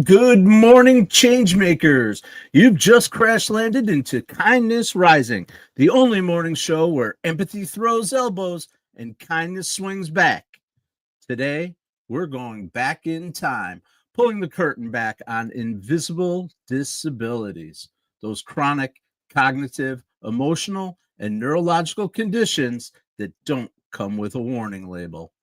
Good morning, changemakers. You've just crash landed into Kindness Rising, the only morning show where empathy throws elbows and kindness swings back. Today, we're going back in time, pulling the curtain back on invisible disabilities, those chronic cognitive, emotional, and neurological conditions that don't come with a warning label.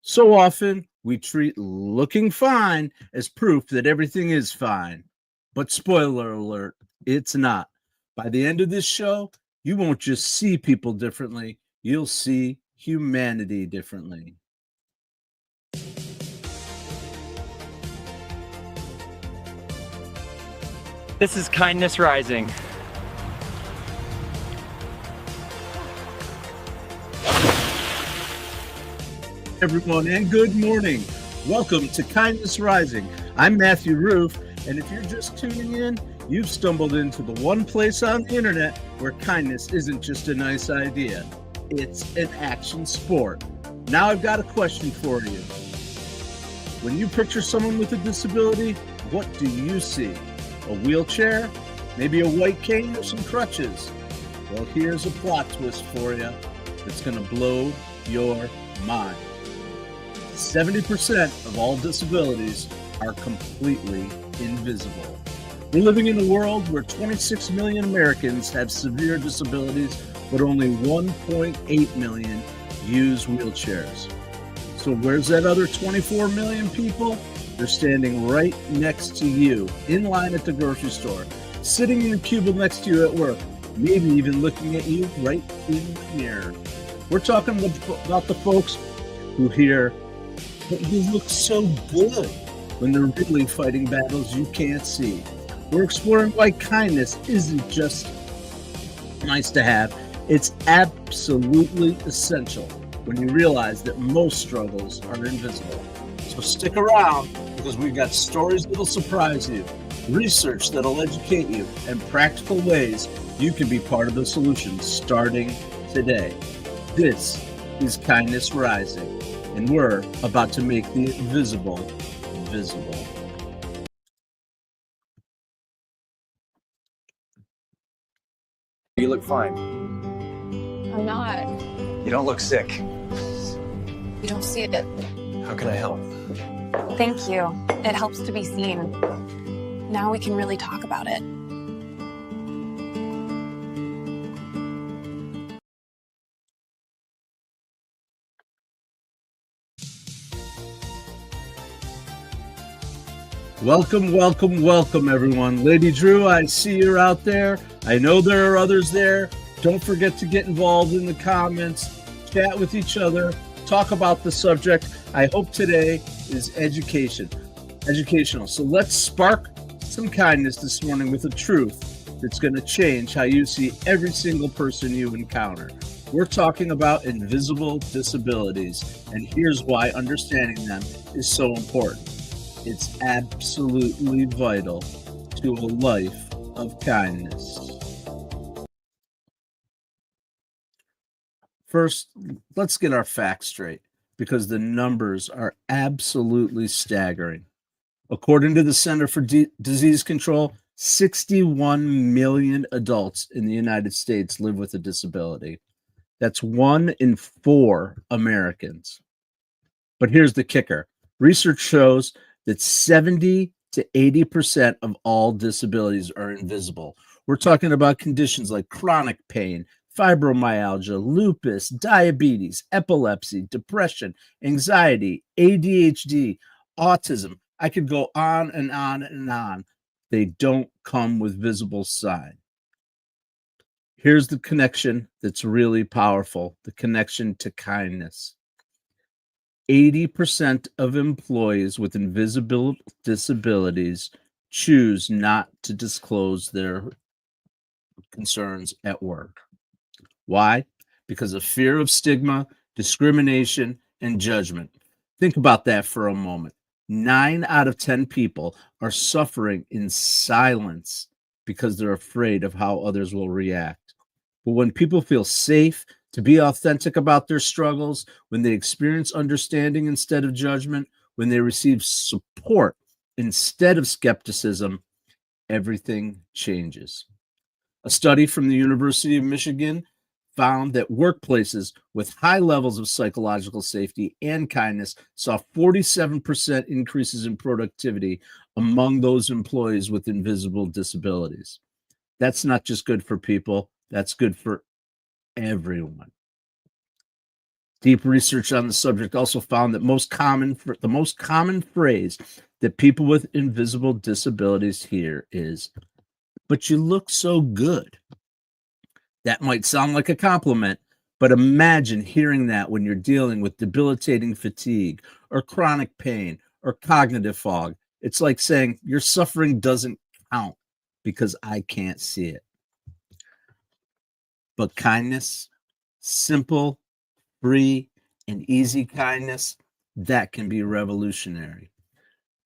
So often, we treat looking fine as proof that everything is fine. But spoiler alert, it's not. By the end of this show, you won't just see people differently, you'll see humanity differently. This is Kindness Rising. Everyone, and good morning. Welcome to Kindness Rising. I'm Matthew Rouff, and if you're just tuning in, you've stumbled into the one place on the internet where kindness isn't just a nice idea. It's an action sport. Now I've got a question for you. When you picture someone with a disability, what do you see? A wheelchair? Maybe a white cane or some crutches? Well, here's a plot twist for you that's going to blow your mind. 70% of all disabilities are completely invisible. We're living in a world where 26 million Americans have severe disabilities, but only 1.8 million use wheelchairs. So where's that other 24 million people? They're standing right next to you, in line at the grocery store, sitting in the cubicle next to you at work, maybe even looking at you right in the mirror. We're talking about the folks who hear, but you look so good, when they're really fighting battles you can't see. We're exploring why kindness isn't just nice to have, it's absolutely essential when you realize that most struggles are invisible. So stick around, because we've got stories that'll surprise you, research that'll educate you, and practical ways you can be part of the solution starting today. This is Kindness Rising. And we're about to make the invisible visible. You look fine. I'm not. You don't look sick. You don't see it. How can I help? Thank you. It helps to be seen. Now we can really talk about it. Welcome, welcome, welcome, everyone. Lady Drew, I see you're out there. I know there are others there. Don't forget to get involved in the comments, chat with each other, talk about the subject. I hope today is educational. So let's spark some kindness this morning with a truth that's going to change how you see every single person you encounter. We're talking about invisible disabilities, and here's why understanding them is so important. It's absolutely vital to a life of kindness. First, let's get our facts straight, because the numbers are absolutely staggering. According to the Center for Disease Control, 61 million adults in the United States live with a disability. That's 1 in 4 Americans. But here's the kicker. Research shows that 70 to 80% of all disabilities are invisible. We're talking about conditions like chronic pain, fibromyalgia, lupus, diabetes, epilepsy, depression, anxiety, ADHD, autism. I could go on and on and on. They don't come with visible sign. Here's the connection that's really powerful, the connection to kindness. 80% of employees with invisible disabilities choose not to disclose their concerns at work. Why? Because of fear of stigma, discrimination, and judgment. Think about that for a moment. 9 out of 10 people are suffering in silence because they're afraid of how others will react. But when people feel safe to be authentic about their struggles, when they experience understanding instead of judgment, when they receive support instead of skepticism, everything changes. A study from the University of Michigan found that workplaces with high levels of psychological safety and kindness saw 47% increases in productivity among those employees with invisible disabilities. That's not just good for people, that's good for everyone. Deep research on the subject also found that the most common phrase that people with invisible disabilities hear is, "But you look so good." That might sound like a compliment, but imagine hearing that when you're dealing with debilitating fatigue or chronic pain or cognitive fog. It's like saying your suffering doesn't count because I can't see it. But kindness, simple, free, and easy kindness, that can be revolutionary.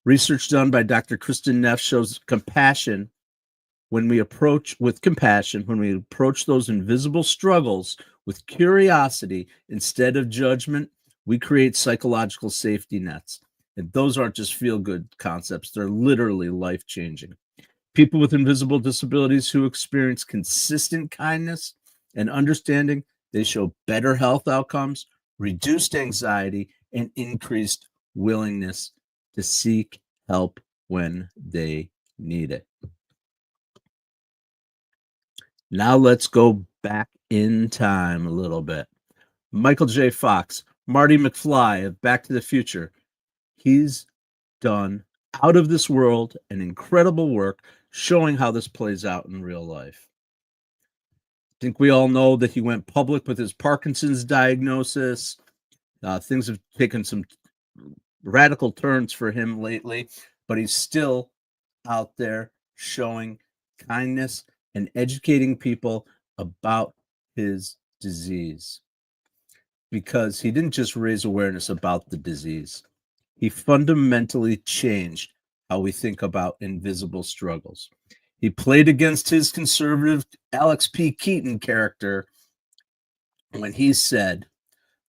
Research done by Dr. Kristen Neff shows when we approach those invisible struggles with curiosity instead of judgment, we create psychological safety nets. And those aren't just feel-good concepts, they're literally life-changing. People with invisible disabilities who experience consistent kindness and understanding, they show better health outcomes, reduced anxiety, and increased willingness to seek help when they need it. Now let's go back in time a little bit. Michael J. Fox, Marty McFly of Back to the Future. He's done out of this world and incredible work showing how this plays out in real life. I think we all know that he went public with his Parkinson's diagnosis. Things have taken some radical turns for him lately, but he's still out there showing kindness and educating people about his disease, because he didn't just raise awareness about the disease. He fundamentally changed how we think about invisible struggles. He played against his conservative Alex P. Keaton character when he said,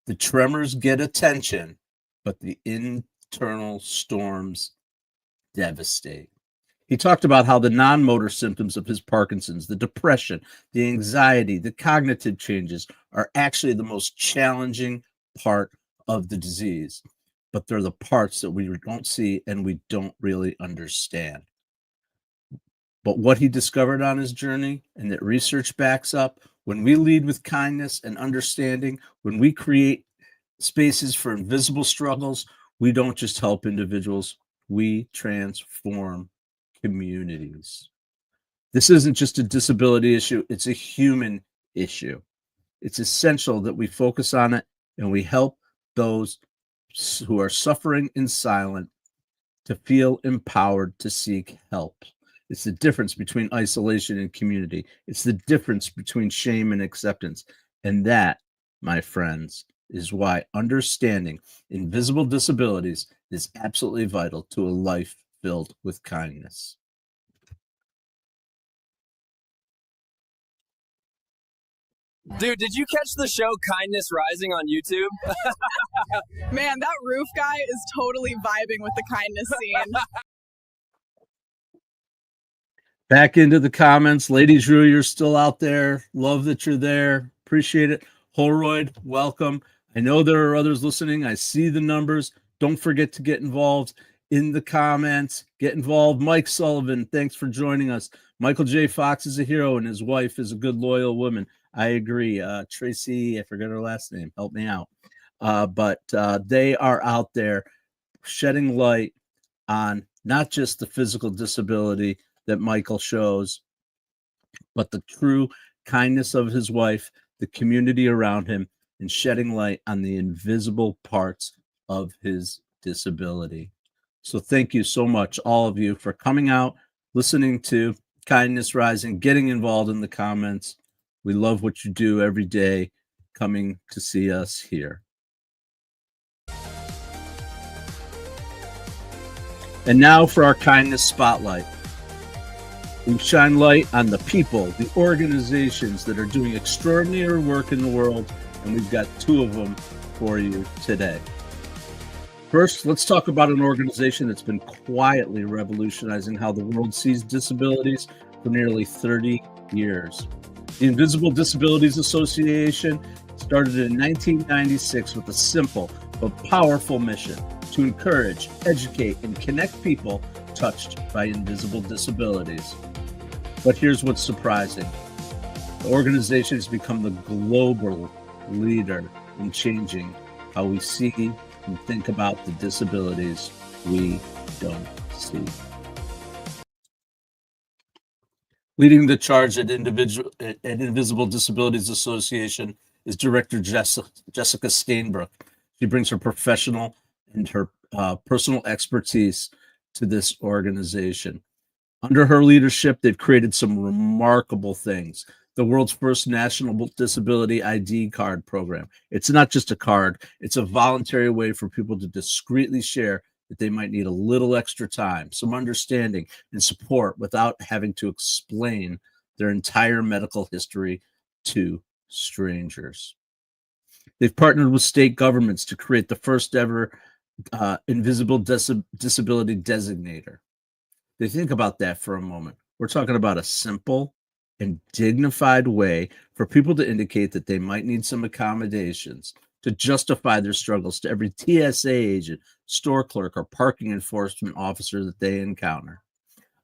"The tremors get attention, but the internal storms devastate." He talked about how the non-motor symptoms of his Parkinson's, the depression, the anxiety, the cognitive changes are actually the most challenging part of the disease, but they're the parts that we don't see and we don't really understand. But what he discovered on his journey, and that research backs up, when we lead with kindness and understanding, when we create spaces for invisible struggles, we don't just help individuals, we transform communities. This isn't just a disability issue, it's a human issue. It's essential that we focus on it and we help those who are suffering in silence to feel empowered to seek help. It's the difference between isolation and community. It's the difference between shame and acceptance. And that, my friends, is why understanding invisible disabilities is absolutely vital to a life filled with kindness. Dude, did you catch the show Kindness Rising on YouTube? Man, that Rouff guy is totally vibing with the kindness scene. Back into the comments. Ladies Rue, you're still out there. Love that you're there. Appreciate it. Holroyd, welcome. I know there are others listening. I see the numbers. Don't forget to get involved in the comments. Get involved. Mike Sullivan, thanks for joining us. Michael J. Fox is a hero and his wife is a good, loyal woman. I agree. Tracy, I forgot her last name. Help me out. But they are out there shedding light on not just the physical disability that Michael shows, but the true kindness of his wife, the community around him, and shedding light on the invisible parts of his disability. So thank you so much, all of you, for coming out, listening to Kindness Rising, getting involved in the comments. We love what you do every day, coming to see us here. And now for our kindness spotlight. We shine light on the people, the organizations that are doing extraordinary work in the world, and we've got two of them for you today. First, let's talk about an organization that's been quietly revolutionizing how the world sees disabilities for nearly 30 years. The Invisible Disabilities Association started in 1996 with a simple but powerful mission to encourage, educate, and connect people touched by invisible disabilities. But here's what's surprising. The organization has become the global leader in changing how we see and think about the disabilities we don't see. Leading the charge at Invisible Disabilities Association is Director Jessica Stainbrook. She brings her professional and her personal expertise to this organization. Under her leadership, they've created some remarkable things. The world's first national disability ID card program. It's not just a card, it's a voluntary way for people to discreetly share that they might need a little extra time, some understanding and support without having to explain their entire medical history to strangers. They've partnered with state governments to create the first ever invisible disability designator. They think about that for a moment. We're talking about a simple and dignified way for people to indicate that they might need some accommodations to justify their struggles to every TSA agent, store clerk, or parking enforcement officer that they encounter.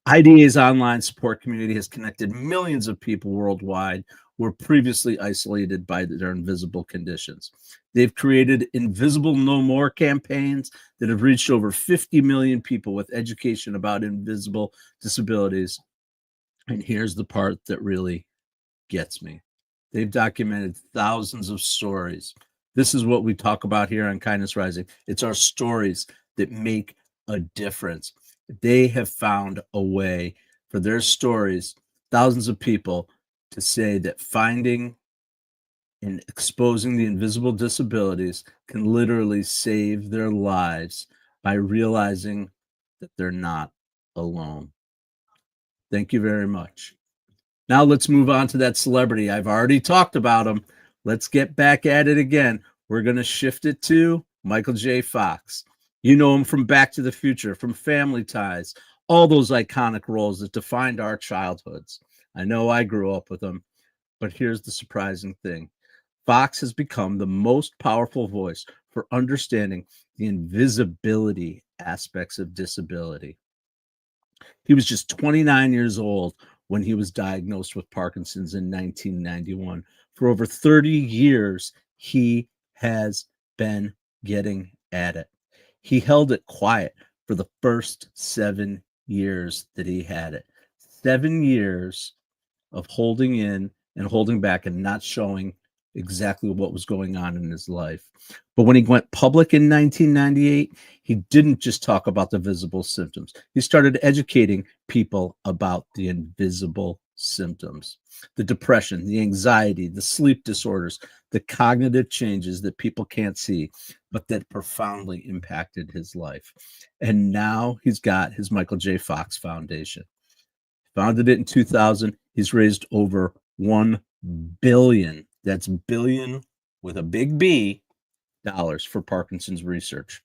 IDA's online support community has connected millions of people worldwide who were previously isolated by their invisible conditions. They've created Invisible No More campaigns that have reached over 50 million people with education about invisible disabilities. And here's the part that really gets me. They've documented thousands of stories. This is what we talk about here on Kindness Rising. It's our stories that make a difference. They have found a way for their stories, thousands of people, to say that finding and exposing the invisible disabilities can literally save their lives by realizing that they're not alone. Thank you very much. Now let's move on to that celebrity. I've already talked about him. Let's get back at it again. We're going to shift it to Michael J. Fox. You know him from Back to the Future, from Family Ties, all those iconic roles that defined our childhoods. I know I grew up with him, but here's the surprising thing. Fox has become the most powerful voice for understanding the invisibility aspects of disability. He was just 29 years old when he was diagnosed with Parkinson's in 1991. For over 30 years, he has been getting at it. He held it quiet for the first 7 years that he had it. 7 years of holding in and holding back and not showing exactly what was going on in his life. But when he went public in 1998, he didn't just talk about the visible symptoms. He started educating people about the invisible symptoms, the depression, the anxiety, the sleep disorders, the cognitive changes that people can't see, but that profoundly impacted his life. And now he's got his Michael J. Fox Foundation. Founded it in 2000. He's raised over $1 billion. That's billion with a big B dollars for Parkinson's research.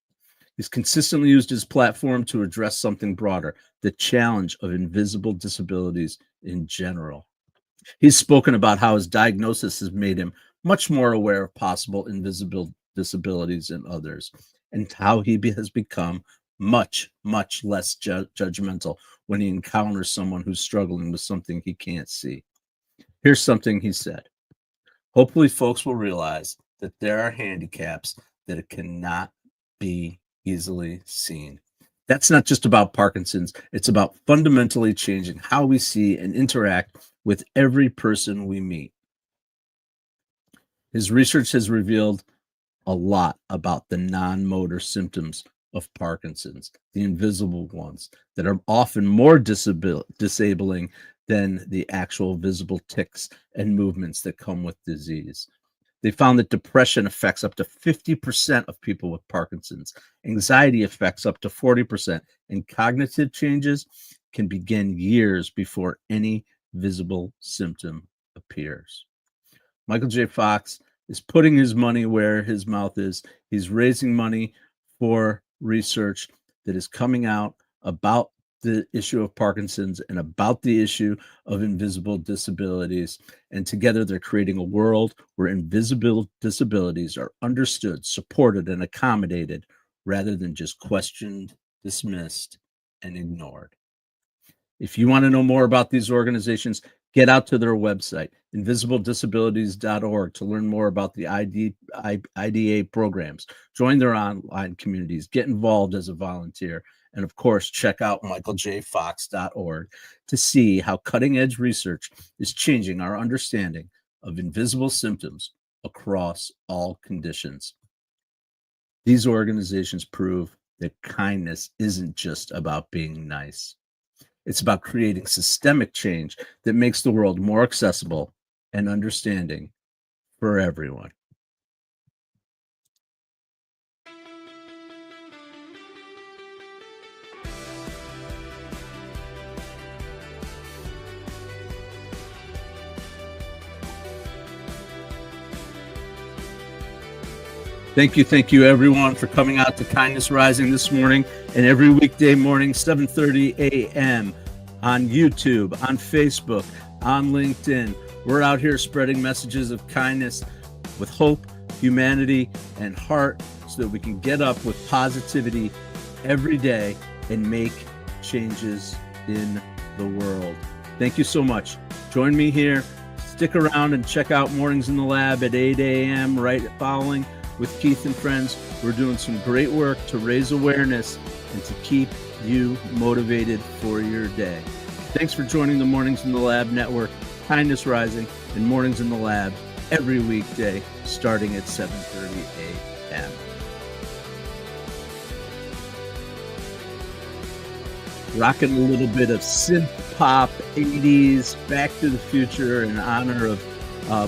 He's consistently used his platform to address something broader, the challenge of invisible disabilities in general. He's spoken about how his diagnosis has made him much more aware of possible invisible disabilities in others, and how he has become much less judgmental when he encounters someone who's struggling with something he can't see. Here's something he said. Hopefully, folks will realize that there are handicaps that it cannot be easily seen. That's not just about Parkinson's. It's about fundamentally changing how we see and interact with every person we meet. His research has revealed a lot about the non-motor symptoms of Parkinson's, the invisible ones that are often more disabling than the actual visible tics and movements that come with disease. They found that depression affects up to 50% of people with Parkinson's. Anxiety affects up to 40%, and cognitive changes can begin years before any visible symptom appears. Michael J. Fox is putting his money where his mouth is. He's raising money for research that is coming out about the issue of Parkinson's and about the issue of invisible disabilities. And together they're creating a world where invisible disabilities are understood, supported, and accommodated rather than just questioned, dismissed, and ignored. If you want to know more about these organizations, get out to their website, invisibledisabilities.org, to learn more about the IDA programs. Join their online communities, get involved as a volunteer, and of course, check out michaeljfox.org to see how cutting-edge research is changing our understanding of invisible symptoms across all conditions. These organizations prove that kindness isn't just about being nice. It's about creating systemic change that makes the world more accessible and understanding for everyone. Thank you, everyone, for coming out to Kindness Rising this morning and every weekday morning, 7:30 a.m. on YouTube, on Facebook, on LinkedIn. We're out here spreading messages of kindness with hope, humanity, and heart so that we can get up with positivity every day and make changes in the world. Thank you so much. Join me here. Stick around and check out Mornings in the Lab at 8 a.m. right following with Keith and friends. We're doing some great work to raise awareness and to keep you motivated for your day. Thanks for joining the Mornings in the Lab Network, Kindness Rising, and Mornings in the Lab every weekday starting at 7:30 a.m. Rocking a little bit of synth pop, 80s, Back to the Future in honor of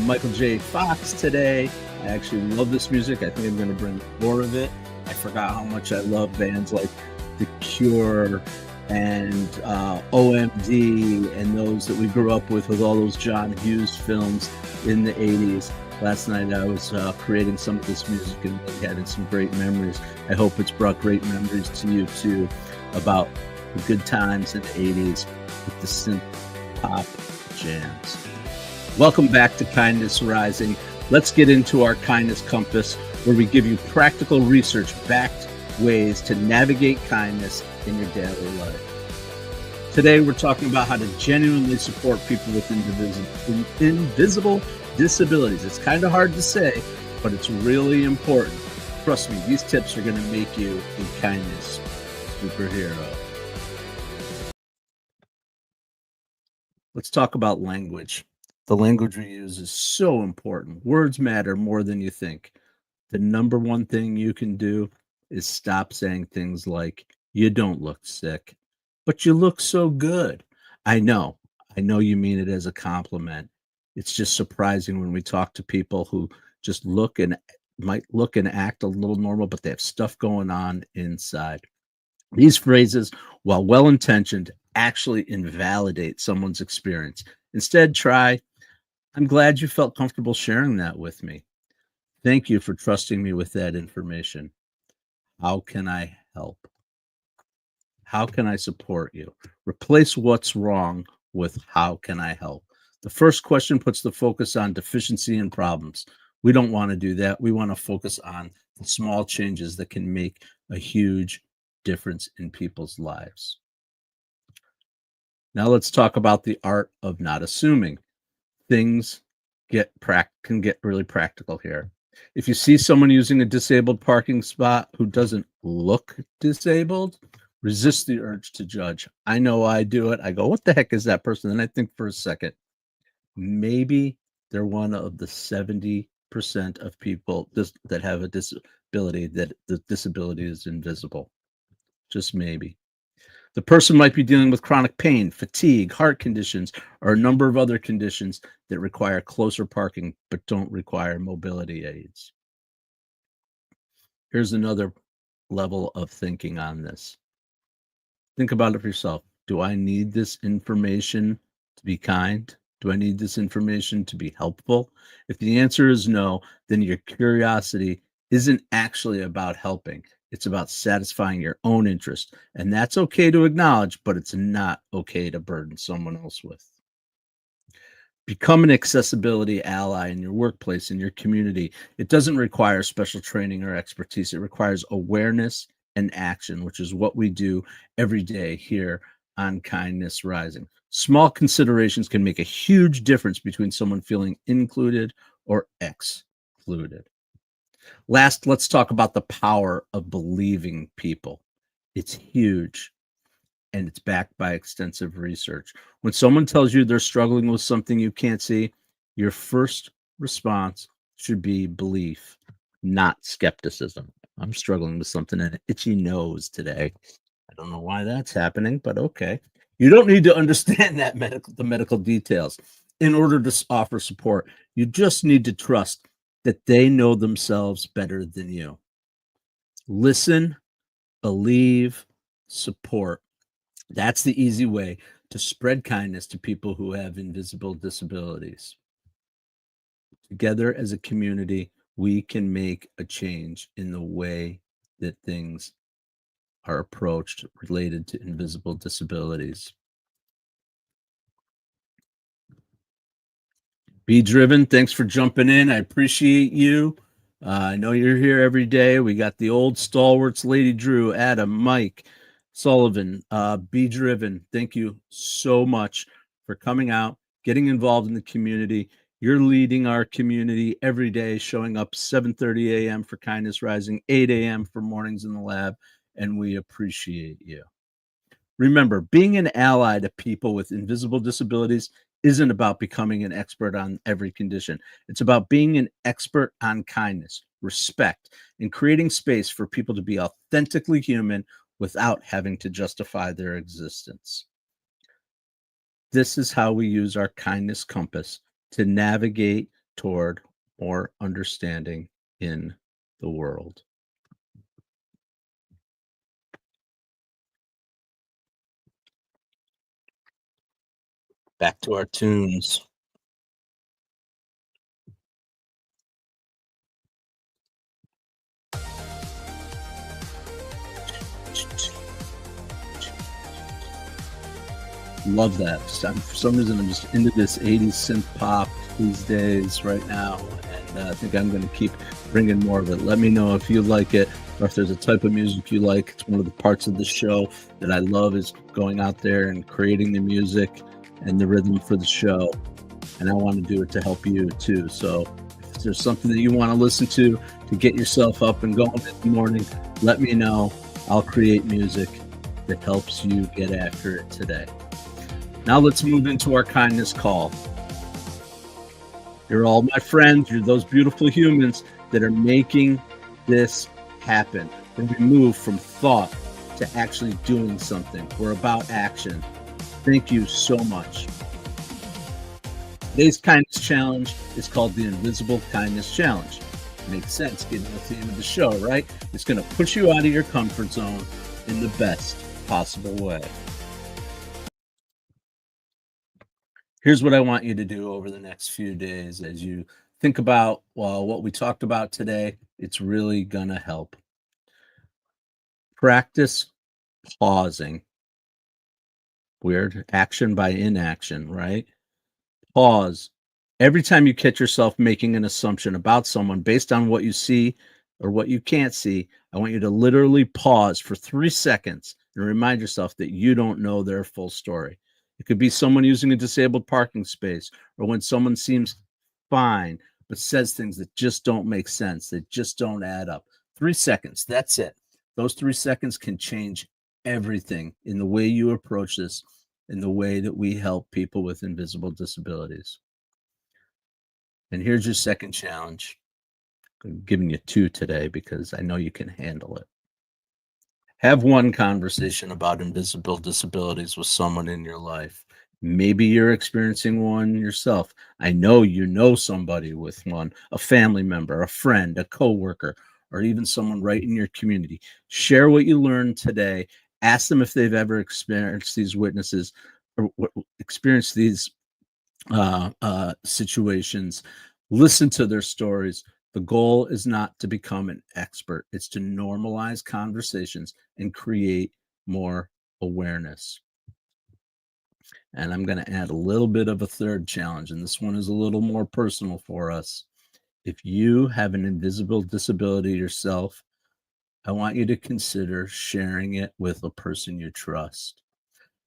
Michael J. Fox today. I actually love this music. I think I'm going to bring more of it. I forgot how much I love bands like The Cure and OMD and those that we grew up with all those John Hughes films in the 80s. Last night I was creating some of this music and really had some great memories. I hope it's brought great memories to you too about the good times in the 80s with the synth pop jams. Welcome back to Kindness Rising. Let's get into our Kindness Compass, where we give you practical research-backed ways to navigate kindness in your daily life. Today, we're talking about how to genuinely support people with invisible disabilities. It's kind of hard to say, but it's really important. Trust me, these tips are going to make you a kindness superhero. Let's talk about language. The language we use is so important. Words matter more than you think. The number one thing you can do is stop saying things like, "You don't look sick, but you look so good." I know you mean it as a compliment. It's just surprising when we talk to people who just might look and act a little normal, but they have stuff going on inside. These phrases, while well-intentioned, actually invalidate someone's experience. Instead, try, "I'm glad you felt comfortable sharing that with me. Thank you for trusting me with that information. How can I help? How can I support you?" Replace what's wrong with how can I help. The first question puts the focus on deficiency and problems. We don't want to do that. We want to focus on the small changes that can make a huge difference in people's lives. Now let's talk about the art of not assuming. Things can get really practical here. If you see someone using a disabled parking spot who doesn't look disabled, resist the urge to judge. I know I do it. I go, "What the heck is that person?" And I think for a second, maybe they're one of the 70% of people that have a disability that the disability is invisible. Just maybe. The person might be dealing with chronic pain, fatigue, heart conditions, or a number of other conditions that require closer parking but don't require mobility aids. Here's another level of thinking on this. Think about it for yourself. Do I need this information to be kind? Do I need this information to be helpful? If the answer is no, then your curiosity isn't actually about helping. It's about satisfying your own interest. And that's okay to acknowledge, but it's not okay to burden someone else with. Become an accessibility ally in your workplace, in your community. It doesn't require special training or expertise. It requires awareness and action, which is what we do every day here on Kindness Rising. Small considerations can make a huge difference between someone feeling included or excluded. Last, let's talk about the power of believing people. It's huge. And it's backed by extensive research. When someone tells you they're struggling with something you can't see, your first response should be belief, not skepticism. I'm struggling with something and an itchy nose today. I don't know why that's happening, but okay. You don't need to understand the medical details in order to offer support. You just need to trust that they know themselves better than you. Listen, believe, support. That's the easy way to spread kindness to people who have invisible disabilities. Together as a community, we can make a change in the way that things are approached related to invisible disabilities. Be driven. Thanks for jumping in. I appreciate you. I know you're here every day. We got the old stalwarts, Lady Drew, Adam, Mike, Sullivan. Be driven. Thank you so much for coming out, getting involved in the community. You're leading our community every day, showing up 7:30 a.m. for Kindness Rising, 8 a.m. for Mornings in the Lab, and we appreciate you. Remember, being an ally to people with invisible disabilities isn't about becoming an expert on every condition. It's about being an expert on kindness, respect, and creating space for people to be authentically human without having to justify their existence. This is how we use our kindness compass to navigate toward more understanding in the world. Back to our tunes. Love that. For some reason, I'm just into this 80s synth pop these days right now, and I think I'm going to keep bringing more of it. Let me know if you like it, or if there's a type of music you like. It's one of the parts of the show that I love, is going out there and creating the music and the rhythm for the show, and I want to do it to help you too. So if there's something that you want to listen to get yourself up and going in the morning, let me know. I'll create music that helps you get after it today. Now let's move into our kindness call. You're all my friends. You're those beautiful humans that are making this happen. When we move from thought to actually doing something, we're about action. Thank you so much. Today's kindness challenge is called the Invisible Kindness Challenge. Makes sense given the theme of the show, right? It's going to push you out of your comfort zone in the best possible way. Here's what I want you to do over the next few days as you think about, well, what we talked about today. It's really going to help. Practice pausing. Weird. Action by inaction, right? Pause. Every time you catch yourself making an assumption about someone based on what you see or what you can't see, I want you to literally pause for 3 seconds and remind yourself that you don't know their full story. It could be someone using a disabled parking space, or when someone seems fine but says things that just don't make sense, that just don't add up. 3 seconds, that's it. Those 3 seconds can change everything in the way you approach this, in the way that we help people with invisible disabilities. And here's your second challenge. I'm giving you 2 today because I know you can handle it. Have one conversation about invisible disabilities with someone in your life. Maybe you're experiencing one yourself. I know you know somebody with one, a family member, a friend, a coworker, or even someone right in your community. Share what you learned today. Ask them if they've ever experienced these witnesses or experienced these situations. Listen to their stories. The goal is not to become an expert, it's to normalize conversations and create more awareness. And I'm going to add a little bit of a third challenge, and this one is a little more personal for us. If you have an invisible disability yourself, I want you to consider sharing it with a person you trust.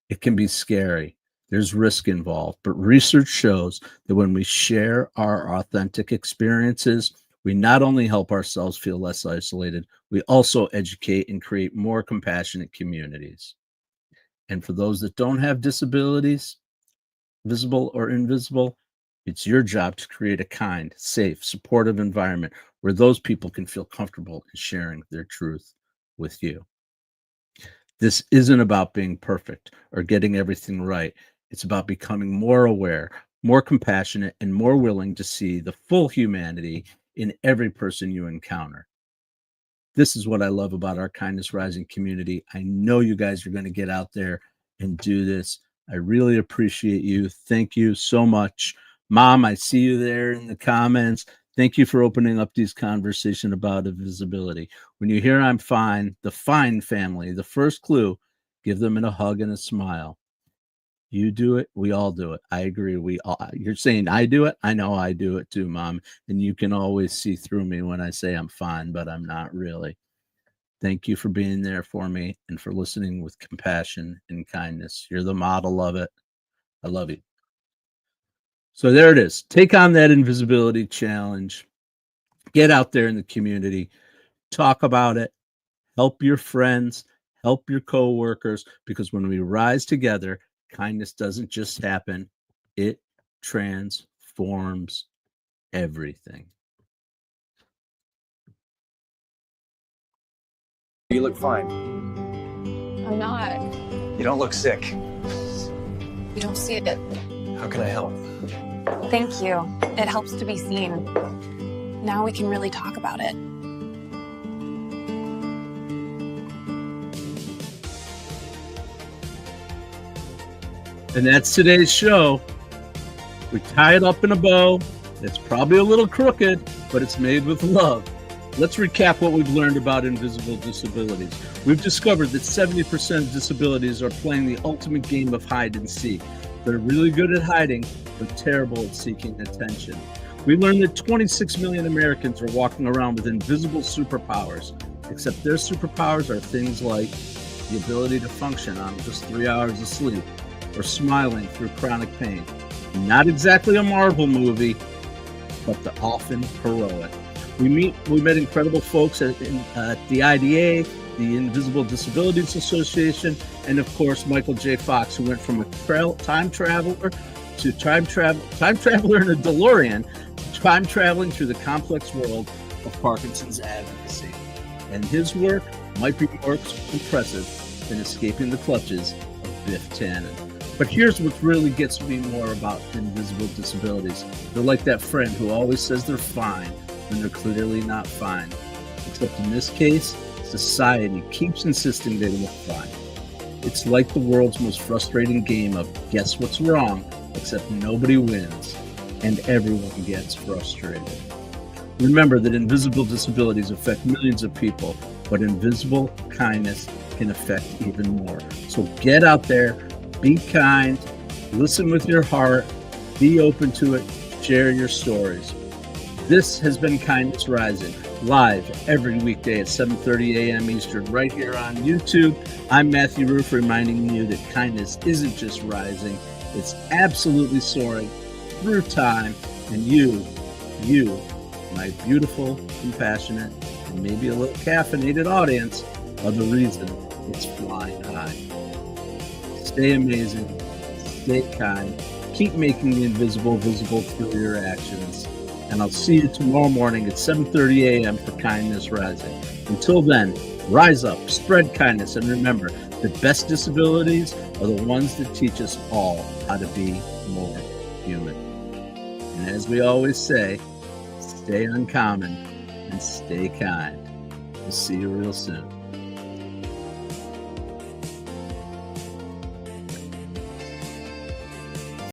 It can be scary. There's risk involved, but research shows that when we share our authentic experiences, we not only help ourselves feel less isolated, we also educate and create more compassionate communities. And for those that don't have disabilities, visible or invisible, it's your job to create a kind, safe, supportive environment where those people can feel comfortable in sharing their truth with you. This isn't about being perfect or getting everything right. It's about becoming more aware, more compassionate, and more willing to see the full humanity in every person you encounter. This is what I love about our Kindness Rising community. I know you guys are going to get out there and do this. I really appreciate you. Thank you so much. Mom, I see you there in the comments. Thank you for opening up these conversation about invisibility. When you hear I'm fine, the fine family, the first clue, give them a hug and a smile. You do it, we all do it. I agree. We all, you're saying I do it. I know I do it too, Mom. And you can always see through me when I say I'm fine, but I'm not really. Thank you for being there for me and for listening with compassion and kindness. You're the model of it. I love you. So there it is. Take on that invisibility challenge. Get out there in the community. Talk about it. Help your friends. Help your coworkers. Because when we rise together, kindness doesn't just happen. It transforms everything. You look fine. I'm not. You don't look sick. You don't see it. How can I help? Thank you. It helps to be seen. Now we can really talk about it. And that's today's show. We tie it up in a bow. It's probably a little crooked, but it's made with love. Let's recap what we've learned about invisible disabilities. We've discovered that 70% of disabilities are playing the ultimate game of hide and seek. They're really good at hiding, but terrible at seeking attention. We learned that 26 million Americans are walking around with invisible superpowers, except their superpowers are things like the ability to function on just 3 hours of sleep, or smiling through chronic pain. Not exactly a Marvel movie, but the often heroic. We met incredible folks at the IDA, the Invisible Disabilities Association, and of course Michael J. Fox, who went from a time traveler in a DeLorean to time traveling through the complex world of Parkinson's advocacy. And his work might be more impressive than escaping the clutches of Biff Tannen. But here's what really gets me more about invisible disabilities. They're like that friend who always says they're fine when they're clearly not fine. Except in this case, society keeps insisting they look fine. It's like the world's most frustrating game of guess what's wrong, except nobody wins and everyone gets frustrated. Remember that invisible disabilities affect millions of people, but invisible kindness can affect even more. So get out there, be kind, listen with your heart, be open to it, share your stories. This has been Kindness Rising, live every weekday at 7:30 a.m. Eastern, right here on YouTube. I'm Matthew Rouff, reminding you that kindness isn't just rising, it's absolutely soaring through time. And you, my beautiful, compassionate, and maybe a little caffeinated audience, are the reason it's flying high. Stay amazing, stay kind, keep making the invisible visible through your actions. And I'll see you tomorrow morning at 7:30 a.m. for Kindness Rising. Until then, Rise up, spread kindness, and remember, the best disabilities are the ones that teach us all how to be more human. And as we always say, stay uncommon and stay kind. We'll see you real soon.